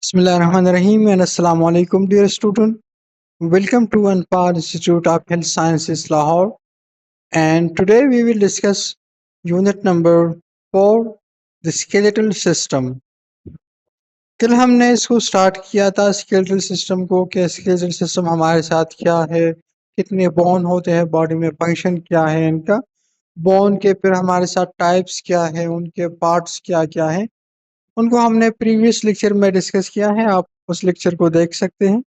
Bismillahirrahmanirrahim and Assalamu alaikum dear student. Welcome to Anpar Institute of Health Sciences Lahore, and today we will discuss unit number 4, the skeletal system. कल हमने इसको start किया था skeletal system को कि skeletal system हमारे साथ क्या है, कितने बोन होते हैं बॉडी में, फंक्शन क्या है इनका, बोन के फिर हमारे साथ टाइप्स क्या है, उनके पार्ट्स क्या क्या है, उनको हमने प्रीवियस लेक्चर में डिस्कस किया है। आप उस लेक्चर को देख सकते हैं।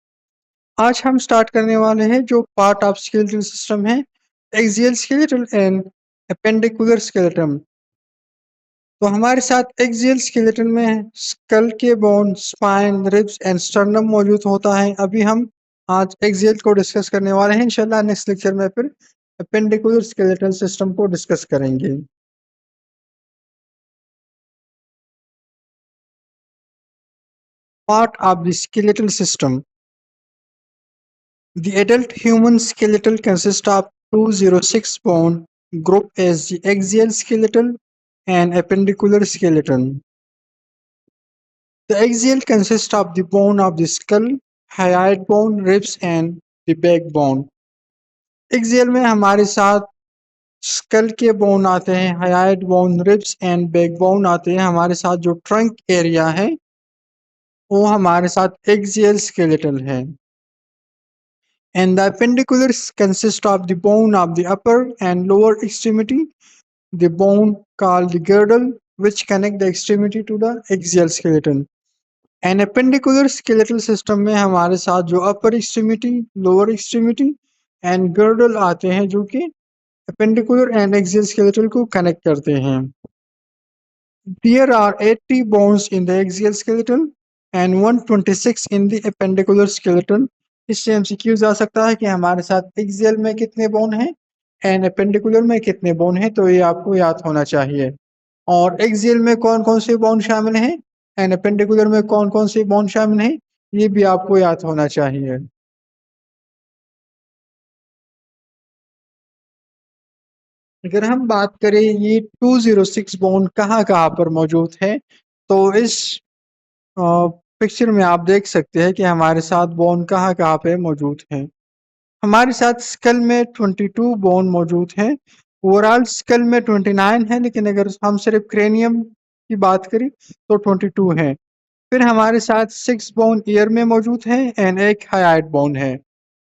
आज हम स्टार्ट करने वाले हैं जो पार्ट ऑफ स्केलेटल सिस्टम है, axial skeletal and appendicular skeleton. तो हमारे साथ एक्सियल स्केलेटन में स्कल के bone, spine, ribs and sternum मौजूद होता है। अभी हम आज एक्सियल को डिस्कस करने वाले हैं। इंशाल्लाह नेक्स्ट लेक्चर में फिर एपेंडिकुलर स्केलेटल सिस्टम को डिस्कस करेंगे। Part of the skeletal system. The adult human skeletal consists of 206 bone group as the axial skeletal and appendicular skeleton. The axial consists of the bone of the skull, hyoid bone, ribs and the backbone. Axial में हमारे साथ school के bone आते हैं, hyoid bone, ribs and backbone आते हैं। हमारे साथ जो ट्रंक एरिया है वो हमारे साथ axial skeletal है। And the appendiculars consist of the bone of the upper and lower extremity, the bone called the girdle, which connect the extremity to the axial skeleton. And appendicular skeletal system में हमारे साथ जो upper extremity, lower extremity and girdle आते हैं जो कि appendicular and axial skeletal को connect करते हैं। There are 80 bones in the axial skeleton and 126 in the appendicular skeleton. इससे MCQ आ सकता है कि हमारे साथ एक्सियल में कितने बोन हैं एंड एपेंडिकुलर में कितने बोन हैं, तो ये आपको याद होना चाहिए। और एक्सियल में कौन कौन से बोन शामिल हैं एंड एपेंडिकुलर में कौन कौन से बोन शामिल हैं, ये भी आपको याद होना चाहिए। अगर हम बात करें ये 206 बोन कहाँ कहाँ पर मौजूद है, तो इस पिक्चर में आप देख सकते हैं कि हमारे साथ बोन कहाँ कहाँ पे मौजूद हैं। हमारे साथ स्कल में 22 बोन मौजूद हैं। ओवरऑल स्कल में 29 है, लेकिन अगर हम सिर्फ क्रेनियम की बात करें तो 22 है। फिर हमारे साथ 6 बोन ईयर में मौजूद है एंड एक हाइड बोन है।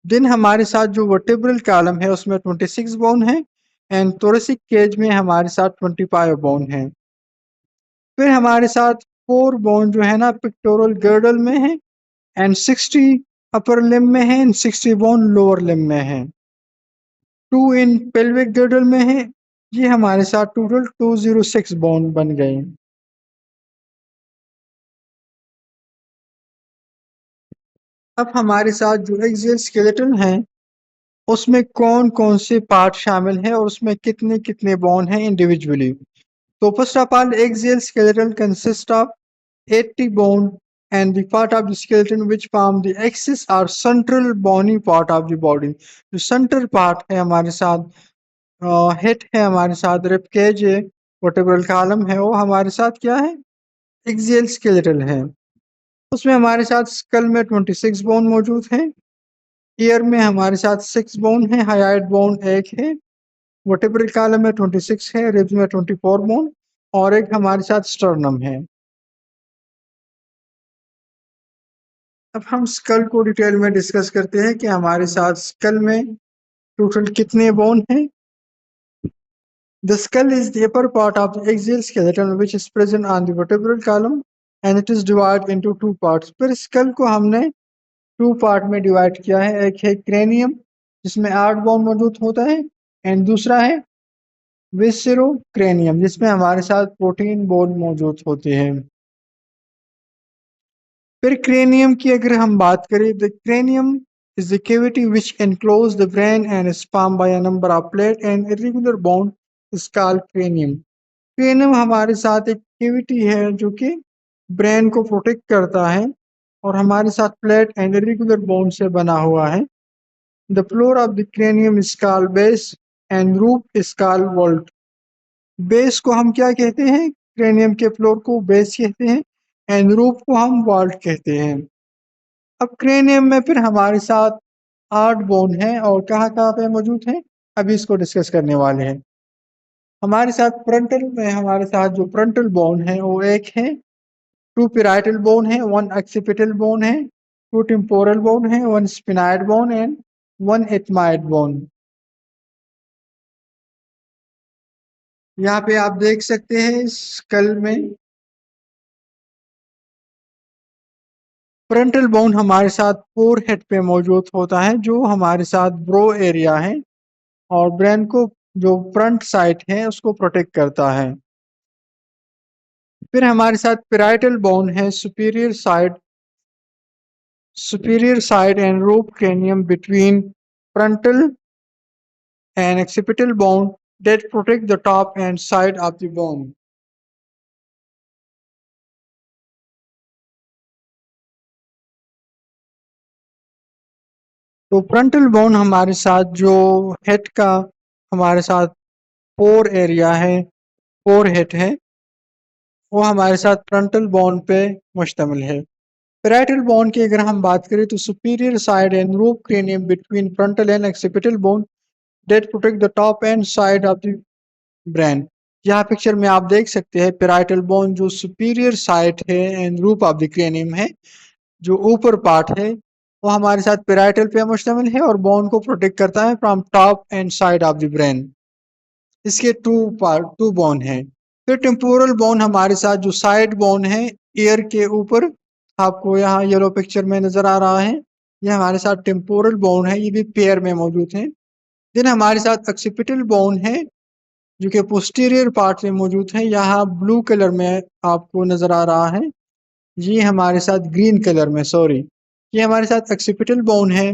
देन हमारे साथ जो वर्टेब्रल कॉलम है उसमें 26 बोन है एंड थोरेसिक केज में हमारे साथ 25 बोन है। फिर हमारे साथ 4 बोन जो है ना पिक्टोरल गर्डल में है एंड 60 अपर लिम्ब में है एंड 60 बोन लोअर लिम्ब में है। 2 इन पेल्विक गर्डल में है। ये हमारे साथ टोटल 206 बोन बन गए। अब हमारे साथ जो एक्सियल स्केलेटन है उसमें कौन कौन से पार्ट शामिल है और उसमें कितने कितने बोन हैं इंडिविजुअली। तो first of all axial skeleton consist of 80 bone and the part of the skeleton which form the axis or central bony part of the body। जो central part है हमारे साथ हेड है, हमारे साथ रिब केज है, vertebral column है, वो हमारे साथ क्या है, एक्सियल स्केलेटल है। उसमें हमारे साथ स्कल में 26 बोन मौजूद है। ईयर में हमारे साथ 6 बोन है, हाइड बोन एक है, वर्टेब्रल कॉलम में 26 है, रिब्स में 24 बोन और एक हमारे साथ स्टर्नम है। अब हम स्कल को डिटेल में डिस्कस करते हैं कि हमारे साथ स्कल में टोटल कितने बोन हैं। The skull is the upper part of the axial skeleton which is present on the vertebral column and it is divided into two parts। फिर स्कल को हमने टू पार्ट में डिवाइड किया है। एक है क्रेनियम जिसमें 8 बोन मौजूद होता है एंड दूसरा है विसेरोक्रेनियम जिसमें हमारे साथ 14 बोन मौजूद होते हैं। फिर क्रेनियम की अगर हम बात करें, the cranium is the cavity which enclose the brain and is formed by a number of plate and irregular bone is called cranium। Cranium हमारे साथ एक केविटी है जो कि ब्रेन को प्रोटेक्ट करता है और हमारे साथ प्लेट एंड इरेगुलर बोन से बना हुआ है। The floor of the cranium is called base and roof is called vault. Base को हम क्या कहते हैं, क्रेनियम के फ्लोर को बेस कहते हैं एंड रूफ को हम वॉल्ट कहते हैं। अब क्रेनियम में फिर हमारे साथ 8 बोन हैं और कहाँ कहाँ पे मौजूद हैं, अभी इसको डिस्कस करने वाले हैं। हमारे साथ फ्रंटल में हमारे साथ जो फ्रंटल बोन है वो एक है, 2 पैराइटल बोन है, 1 occipital बोन है, 2 टेम्पोरल बोन है, 1 स्फिनाइड बोन एंड 1 एथमाइड बोन। यहाँ पे आप देख सकते हैं स्कल में फ्रंटल बोन हमारे साथ फोरहेड पे मौजूद होता है, जो हमारे साथ ब्रो एरिया है और ब्रेन को जो फ्रंट साइड है उसको प्रोटेक्ट करता है। फिर हमारे साथ पैराइटल बोन है, superior side and root cranium between frontal and occipital bone that protect the top and side of the bone. तो फ्रंटल बोन हमारे साथ जो हेड का हमारे साथ फोर एरिया है, फोर हेड है, वो हमारे साथ फ्रंटल बोन पे मुश्तमिल है। पैराइटल बोन की अगर हम बात करें तो superior side and root cranium between frontal and occipital bone that protect the top and side of the brain. यहाँ पिक्चर में आप देख सकते हैं पैराइटल बोन जो सुपीरियर साइड है एंड रूप ऑफ द क्रेनियम है, जो ऊपर पार्ट है वो हमारे साथ पैराइटल पे मुश्तमिल है और बोन को प्रोटेक्ट करता है from top and side of the brain. इसके टू बोन है। फिर टेम्पोरल बोन हमारे साथ जो साइड बोन है ईयर के ऊपर, आपको यहाँ येलो पिक्चर में नजर आ रहा है, ये हमारे साथ टेम्पोरल बोन है, ये भी पेयर में मौजूद है। देन हमारे साथ ऑक्सिपिटल बोन है जो कि पोस्टीरियर पार्ट में मौजूद है, यहाँ ब्लू कलर में आपको नजर आ रहा है, ये हमारे साथ ग्रीन कलर में, सॉरी, ये हमारे साथ ऑक्सिपिटल बोन है।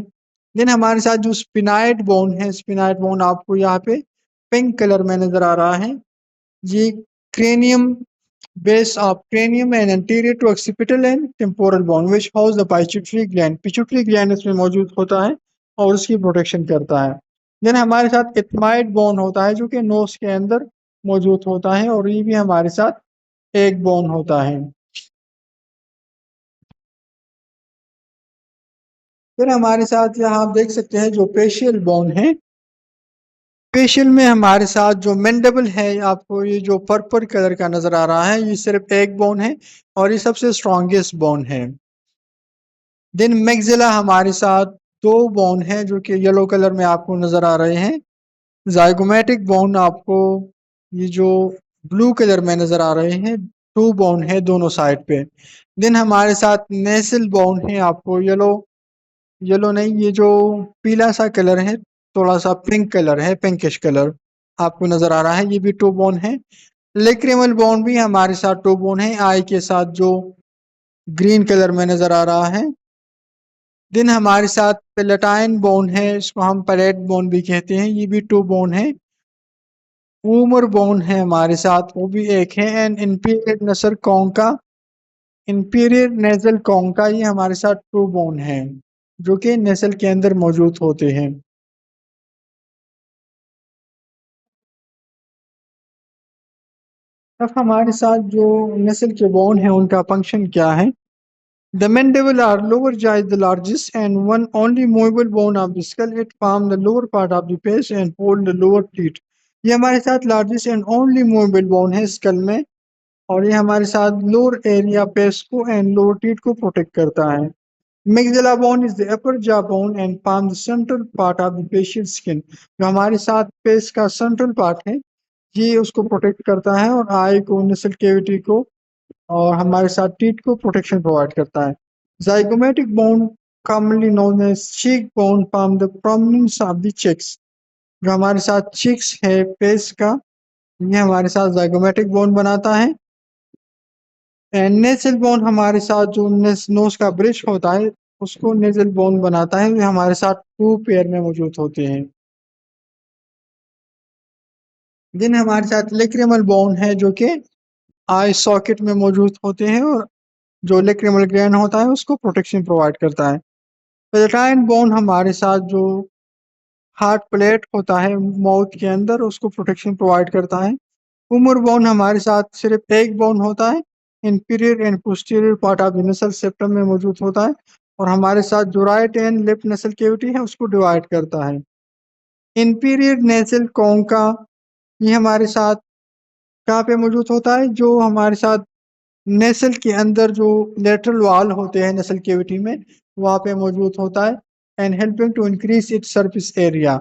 देन हमारे साथ जो स्पिनाइड बोन है, स्पिनाइड बोन आपको यहाँ पे पिंक कलर में नजर आ रहा है, ये cranium base of cranium and anterior to occipital and temporal bone which house the pituitary gland, pituitary gland इसमें मौजूद होता है और उसकी प्रोटेक्शन करता है। देन हमारे साथ एथमाइड बोन होता है जो कि नोज के अंदर मौजूद होता है और ये भी हमारे साथ एक बोन होता है। फिर हमारे साथ यहाँ आप देख सकते हैं जो फेशियल बोन है, फेशियल में हमारे साथ जो मैंडिबल है, आपको ये जो पर्पल कलर का नजर आ रहा है, ये सिर्फ एक बोन है और ये सबसे स्ट्रॉन्गेस्ट बोन है। देन मैक्सिला हमारे साथ दो बोन है जो कि येलो कलर में आपको नजर आ रहे हैं। जाइगोमेटिक बोन आपको ये जो ब्लू कलर में नजर आ रहे हैं, 2 बोन है दोनों साइड पे। देन हमारे साथ नेसल बोन है, आपको येलो येलो नहीं, ये जो पीला सा कलर है, थोड़ा सा पिंक कलर है, पिंकिश कलर आपको नजर आ रहा है, ये भी 2 बोन है। लेक्रिमल बोन भी हमारे साथ 2 बोन है, आई के साथ जो ग्रीन कलर में नजर आ रहा है। देन हमारे साथ पेलेटाइन बोन है, इसको हम पैलेट बोन भी कहते हैं, ये भी 2 बोन है। ऊमर बोन है हमारे साथ, वो भी एक है। एंड इंपीरियर नेजल कॉन्का, ये हमारे साथ 2 बोन है जो कि नेसल के अंदर मौजूद होते हैं। अब हमारे साथ जो नेसल के बोन है उनका फंक्शन क्या है। The mandible or lower jaw is the largest and one only movable bone of the skull. It forms the lower part of the face and hold the lower teeth. ये हमारे साथ largest and only movable bone है school में और ये हमारे साथ lower area pace को एंड लोअर टीथ को प्रोटेक्ट करता है। Maxilla bone is the upper jaw bone and forms the central part of the facial skin. जो हमारे साथ फेस का सेंट्रल पार्ट है, ये उसको प्रोटेक्ट करता है और आई को, नसल कैविटी को और हमारे साथ टीथ को प्रोटेक्शन प्रोवाइड करता है। Zygomatic bone commonly known as cheek bone form the prominence of the cheeks। जो हमारे साथ चिक्स है फेस का, ये हमारे साथ जाइगोमेटिक बोन बनाता है। एंड नेजल बोन हमारे साथ जो नोज का ब्रिज होता है उसको नेजल बोन बनाता है, ये हमारे साथ 2 पेयर में मौजूद होते हैं। देन हमारे साथ लेक्रिमल बोन है जो कि आई सॉकेट में मौजूद होते हैं और जो लेक्रिमल ग्लैंड होता है उसको प्रोटेक्शन प्रोवाइड करता है। पेलेटाइन बोन हमारे साथ जो हार्ट प्लेट होता है माउथ के अंदर, उसको प्रोटेक्शन प्रोवाइड करता है। उमर बोन हमारे साथ सिर्फ एक बोन होता है inferior and posterior part of the नसल सेप्टम में मौजूद होता है और हमारे साथ जो राइट एंड लेफ्ट नसल कैविटी है उसको डिवाइड करता है। इंफीरियर नेजल कॉन्का ये हमारे साथ कहाँ पे मौजूद होता है, जो हमारे साथ नेसल के अंदर जो लेटरल वॉल होते हैं नसल कैविटी में वहाँ पे मौजूद होता है and helping to increase its surface area,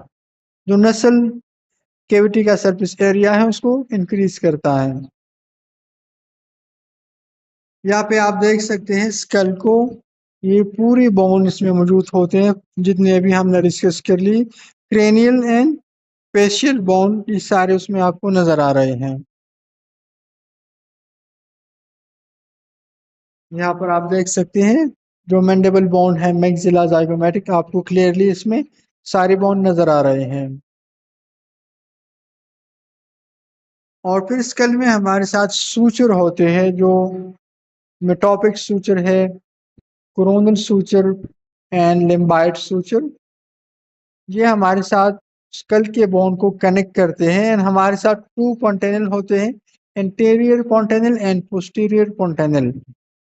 जो नसल कैविटी का सरफेस एरिया है उसको इंक्रीज करता है। यहाँ पे आप देख सकते हैं स्कल को, ये पूरी बोन इसमें मौजूद होते हैं जितने अभी हमने डिस्कस कर ली। क्रेनियल एंड फेशियल बोन ये सारे उसमें आपको नजर आ रहे हैं। यहाँ पर आप देख सकते हैं जो मैंडिबल बोन है, मैक्सिला, जाइगोमैटिक, आपको क्लियरली इसमें सारे बोन नजर आ रहे हैं। और फिर स्कल में हमारे साथ सूचर होते हैं, जो मेटोपिक सूचर है, कोरोनल सूचर एंड लिम्बाइट सूचर। ये हमारे साथ स्कल के बोन को कनेक्ट करते हैं एंड हमारे साथ टू कॉन्टेनल होते हैं, इंटीरियर कॉन्टेनल एंड पोस्टीरियर कॉन्टेनल।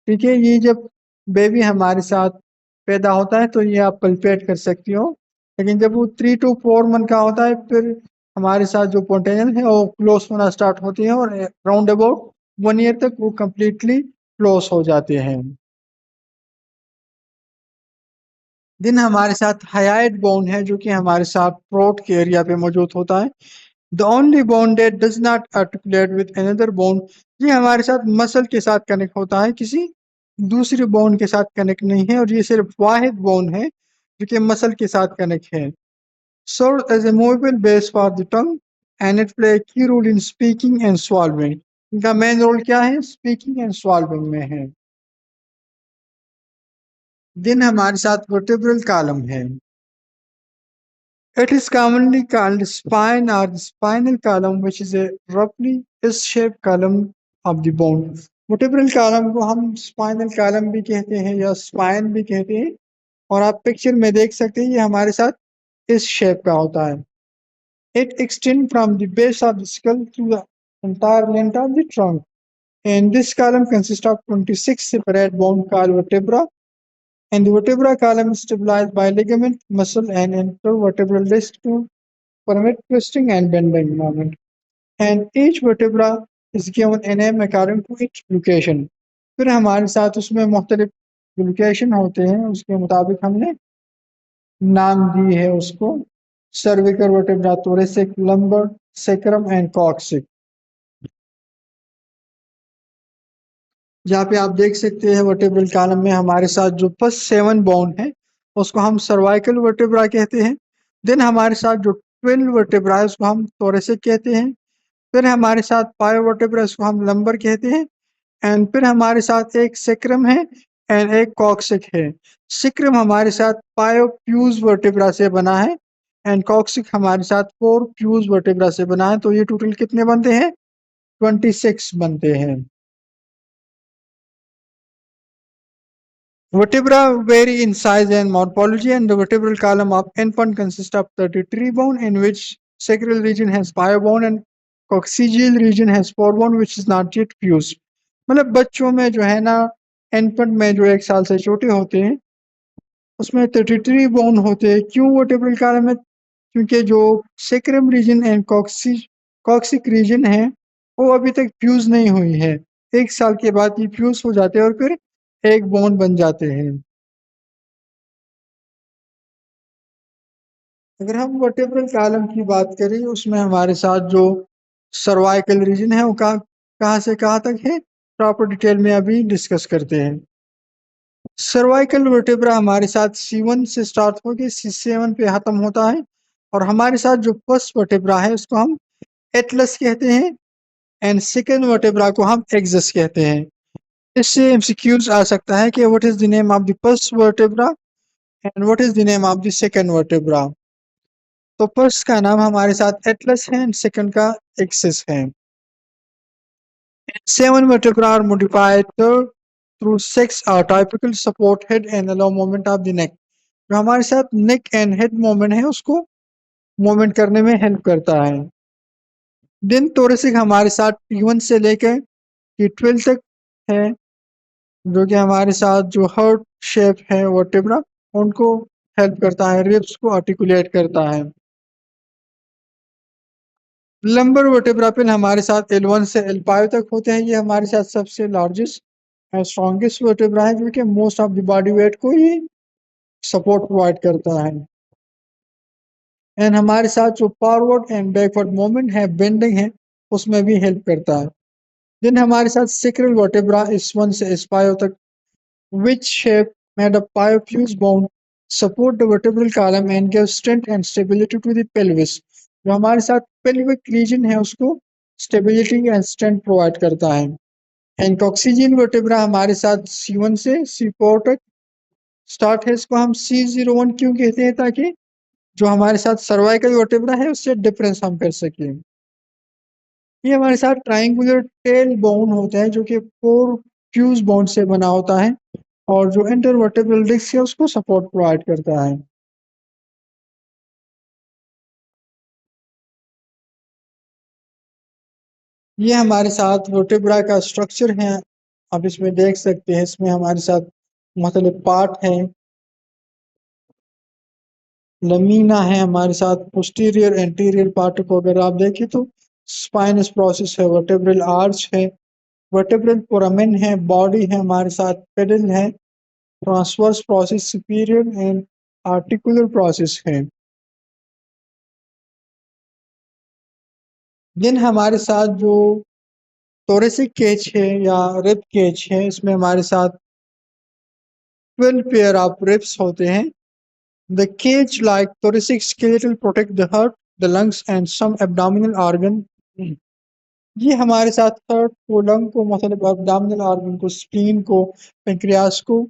ठीक है, ये जब बेबी हमारे साथ पैदा होता है तो ये आप पल्पेट कर सकती हो, लेकिन जब वो 3 to 4 मंथ का होता है फिर हमारे साथ जो कॉन्टेनल है वो क्लोज होना स्टार्ट होती है और राउंड अबाउट 1 ईयर तक वो कंप्लीटली क्लोज हो जाते हैं। दिन हमारे साथ हाइड बोन है जो कि हमारे साथ थ्रोट के एरिया पे मौजूद होता है। The only bone that does not articulate with another bone, ये हमारे साथ मसल के साथ कनेक्ट होता है, किसी दूसरे बोन के साथ कनेक्ट नहीं है, और ये सिर्फ वाहिद बोन है जो कि मसल के साथ कनेक्ट है। Serve as a movable base for the tongue and it play key role in speaking and swallowing. इनका मेन रोल क्या है, स्पीकिंग एंड स्वॉल्विंग में है। दिन हमारे साथ वर्टेब्रल कॉलम है। It is commonly called spine or the spinal column, which is a roughly S-shaped column of the bone. Vertebral column को हम spinal column भी कहते हैं या spine भी कहते हैं, और आप पिक्चर में देख सकते हैं ये हमारे साथ इस शेप का होता है। It extends from the base of the skull to the entire length of the trunk. And this column consists of 26 separate bone called vertebra, and the vertebra column is stabilized by ligament, muscle, and intervertebral disc to permit twisting and bending movement, and each vertebra is given a name according to its location. फिर हमारे साथ उसमें मुख्तलिफ location होते हैं, उसके मुताबिक हमने नाम दी है उसको। Cervical vertebra, thoracic, lumbar, sacrum and coccyx। जहाँ पे आप देख सकते हैं वर्टेब्रल कॉलम में हमारे साथ जो फर्स्ट 7 बोन है उसको हम सर्वाइकल वर्टेब्रा कहते हैं। देन हमारे साथ जो 12 वर्टेब्रा है उसको हम thoracic कहते हैं। फिर हमारे साथ पायो वर्टेब्रा, इसको हम लंबर कहते हैं। एंड फिर हमारे साथ एक सेक्रम है एंड एक कॉक्सिक है। सिक्रम हमारे साथ पायो फ्यूज वर्टेब्रा से बना है एंड कॉक्सिक हमारे साथ 4 फ्यूज वर्टेब्रा से बना है। तो ये टोटल कितने बनते हैं, 26 बनते हैं। Vertebra vary in size and morphology, and the vertebral column of infant consists of 33 bone, in which sacral region has 5 bone and coccygeal region has 4 bone, which is not yet fused. मतलब बच्चों में जो है ना, infant में जो 1 साल से छोटे होते हैं उसमें 33 बोन होते हैं। क्यों वर्टेब्रल कॉलम में, क्योंकि जो sacrum region and coccyx region है वो अभी तक फ्यूज नहीं हुई है। 1 साल के बाद ये फ्यूज हो जाते हैं और फिर एक बोन बन जाते हैं। अगर हम वर्टेब्रल कॉलम की बात करें उसमें हमारे साथ जो सर्वाइकल रीजन है वो कहाँ कहाँ से कहाँ तक है, प्रॉपर डिटेल में अभी डिस्कस करते हैं। सर्वाइकल वर्टेब्रा हमारे साथ C1 से स्टार्ट होकर C7 पे खत्म होता है, और हमारे साथ जो फर्स्ट वर्टेब्रा है उसको हम एटलस कहते हैं एंड सेकेंड वर्टेब्रा को हम एक्सिस कहते हैं। इससे एमसीक्यूज आ सकता है कि what is the name of the first vertebra and what is the name of the second vertebra. तो फर्स्ट का नाम हमारे साथ एटलस है एंड सेकंड का एक्सिस है। 7 vertebrae are modified through 6 typical support head and allow movement of the neck। जो हमारे साथ नेक एंड हेड मूवमेंट है उसको मूवमेंट करने में हेल्प करता है। दिन थोरेसिक हमारे साथ T1 से लेकर T12 तक है जो कि हमारे साथ जो हार्ट शेप है वर्टेब्रा उनको हेल्प करता है, रिब्स को आर्टिकुलेट करता है। लंबर वर्टेब्रा पिन हमारे साथ L1 से L5 तक होते हैं। ये हमारे साथ सबसे लार्जेस्ट और स्ट्रॉन्गेस्ट वर्टेब्रा है जो कि most of the body weight को ही सपोर्ट प्रोवाइड करता है। एंड हमारे साथ जो फॉरवर्ड एंड बैकवर्ड मूवमेंट है, बेंडिंग है, उसमें भी हेल्प करता है। देन हमारे साथ सेक्रल वर्टेब्रा S1 से S5 तक which shape made up by a fused bone support the vertebral column and give strength and stability to the pelvis। जो हमारे साथ pelvic region है उसको stability and strength प्रोवाइड करता है। एंड कॉक्सीजियन वर्टेब्रा हमारे साथ C1 से C4 तक स्टार्ट है। इसको हम C01 क्यों कहते हैं, ताकि जो हमारे साथ सर्वाइकल वर्टेब्रा है उससे डिफरेंस हम कर सकें। ये हमारे साथ ट्राइंगुलर टेल बोन होता है जो कि 4 फ्यूज बोन से बना होता है और जो इंटरवर्टेब्रल डिस्क है उसको सपोर्ट प्रोवाइड करता है। ये हमारे साथ वर्टेब्रा का स्ट्रक्चर है, आप इसमें देख सकते हैं। इसमें हमारे साथ मतलब पार्ट है, लमीना है हमारे साथ, पोस्टीरियर एंटीरियर पार्ट को अगर आप देखें तो स्पाइनस प्रोसेस है, वर्टेब्रल आर्च है, वर्टेब्रल फोरामेन है, बॉडी है हमारे साथ, पेडल है, transverse process superior and articular process है। देन हमारे साथ जो थोरेसिक केज है या रिब केज है, इसमें हमारे साथ 12 पेयर ऑफ रिब्स होते हैं। The cage like thoracic skeletal protect the heart, the lungs and some abdominal organ। ये हमारे साथ हार्ट को, लंग को, मतलब abdominal organ को, स्प्लीन को, पेंक्रियास को,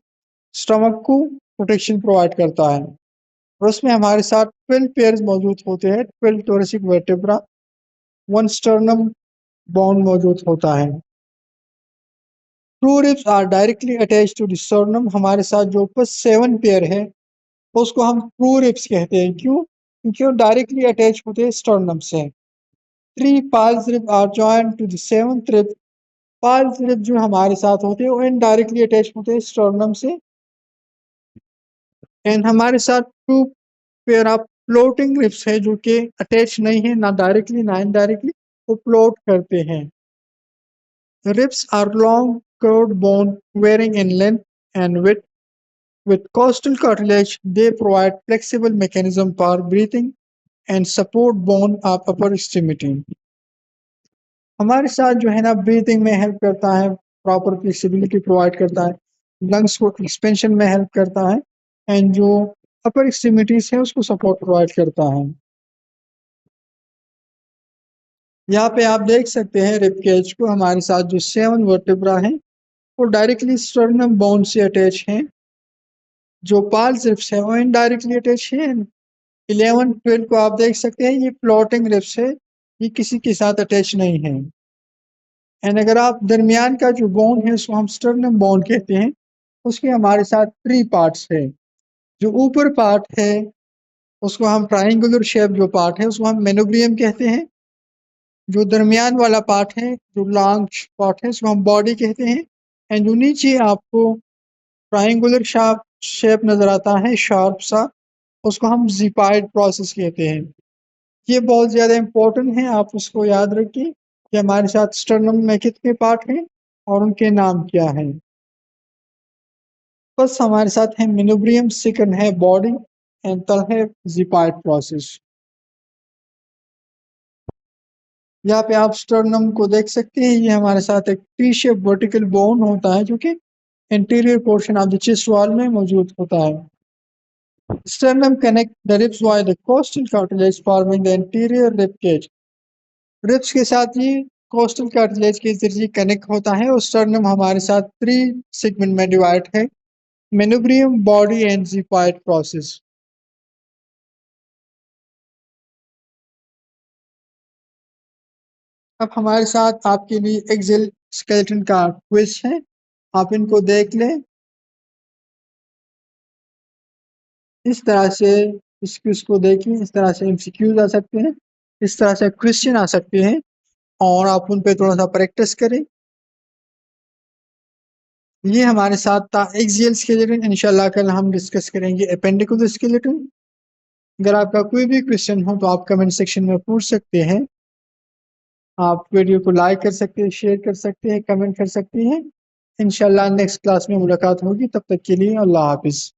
स्टमक को प्रोटेक्शन प्रोवाइड करता है। और उसमें हमारे साथ 12 पेयर्स मौजूद होते हैं, 12 thoracic vertebra, 1 sternum बोन मौजूद होता है। True ribs are directly attach to the sternum। हमारे साथ जो ऊपर 7 पेयर है उसको हम ट्रू रिब्स कहते हैं। क्यों? क्योंकि वो डायरेक्टली अटैच होते हैं स्टर्नम से। 3 false rib are joint to the 7th rib. False rib जो हमारे साथ होते हैं वो इनडायरेक्टली अटैच होते हैं स्टर्नम से। एंड हमारे साथ 2 पेयर ऑफ फ्लोटिंग रिब्स है जो कि अटैच नहीं है, ना डायरेक्टली ना इनडायरेक्टली, वो फ्लोट करते हैं। Ribs are long, curved bone varying in length and width. With costal cartilage, they provide flexible mechanism for breathing and support bone of upper extremity। हमारे साथ जो है ना ब्रीथिंग में हेल्प करता है, प्रॉपर फ्लेक्सिबिलिटी प्रोवाइड करता है, लंग्स को एक्सपेंशन में हेल्प करता है एंड जो अपर एक्सट्रीमिटीज है उसको सपोर्ट प्रोवाइड करता है। यहाँ पे आप देख सकते हैं रिब केज को। हमारे साथ जो 7 वर्टेब्रा है वो डायरेक्टली स्टर्नम बोन से अटैच हैं। जो पाल्स रिब्स है वो इनडायरेक्टली अटैच है। 11 12 को आप देख सकते हैं, ये फ्लोटिंग रिब्स है, ये किसी के साथ अटैच नहीं है। एंड अगर आप दरमियान का जो बोन है उसको हम स्टर्नम बोन कहते हैं, उसके हमारे साथ 3 पार्ट्स है। जो ऊपर पार्ट है उसको हम ट्राइंगुलर शेप जो पार्ट है उसको हम मेनोब्रियम कहते हैं। जो दरमियान वाला पार्ट है, जो लॉन्ग पार्ट है, उसको हम बॉडी कहते हैं। एंड जो नीचे आपको ट्राइंगुलर शार्प शेप नजर आता है, शार्प सा, उसको हम ज़िपाइड प्रोसेस कहते हैं। ये बहुत ज़्यादा इम्पोर्टेंट है, आप उसको याद रखिए कि हमारे साथ स्टर्नम में कितने पार्ट हैं और उनके नाम क्या हैं। बस हमारे साथ है मेनोब्रियम, सेकंड है बॉडी एंड थर्ड है ज़िपाइड प्रोसेस। यहाँ पे आप स्टर्नम को देख सकते हैं, ये हमारे साथ एक टी शेप वर्टिकल बोन होता है जो कि interior portion of the chest wall में मौजूद होता है। Sternum connect the ribs via the costal cartilage forming the anterior rib cage। Ribs के साथ ही कोस्टल कार्टिलेज के जरिए कनेक्ट होता है और स्टर्नम हमारे साथ 3 सेगमेंट में डिवाइड है, मेनोब्रियम, बॉडी एंड ज़िपाइड प्रोसेस। अब हमारे साथ आपके लिए एक्सेल स्केलेटन का क्विज है, आप इनको देख लें। इस तरह से इस क्विज को देखिए, इस तरह से एमसीक्यूज आ सकते हैं, इस तरह से क्वेश्चन आ सकते हैं और आप उन पे थोड़ा सा प्रैक्टिस करें। ये हमारे साथ था एक्सियल स्केलेटन। इंशाल्लाह कल हम डिस्कस करेंगे एपेंडिकुलर स्केलेटन। अगर आपका कोई भी क्वेश्चन हो तो आप कमेंट सेक्शन में पूछ सकते हैं। आप वीडियो को लाइक कर सकते हैं, शेयर कर सकते हैं, कमेंट कर सकते हैं। इंशाल्लाह नेक्स्ट क्लास में मुलाकात होगी, तब तक के लिए अल्लाह हाफिज।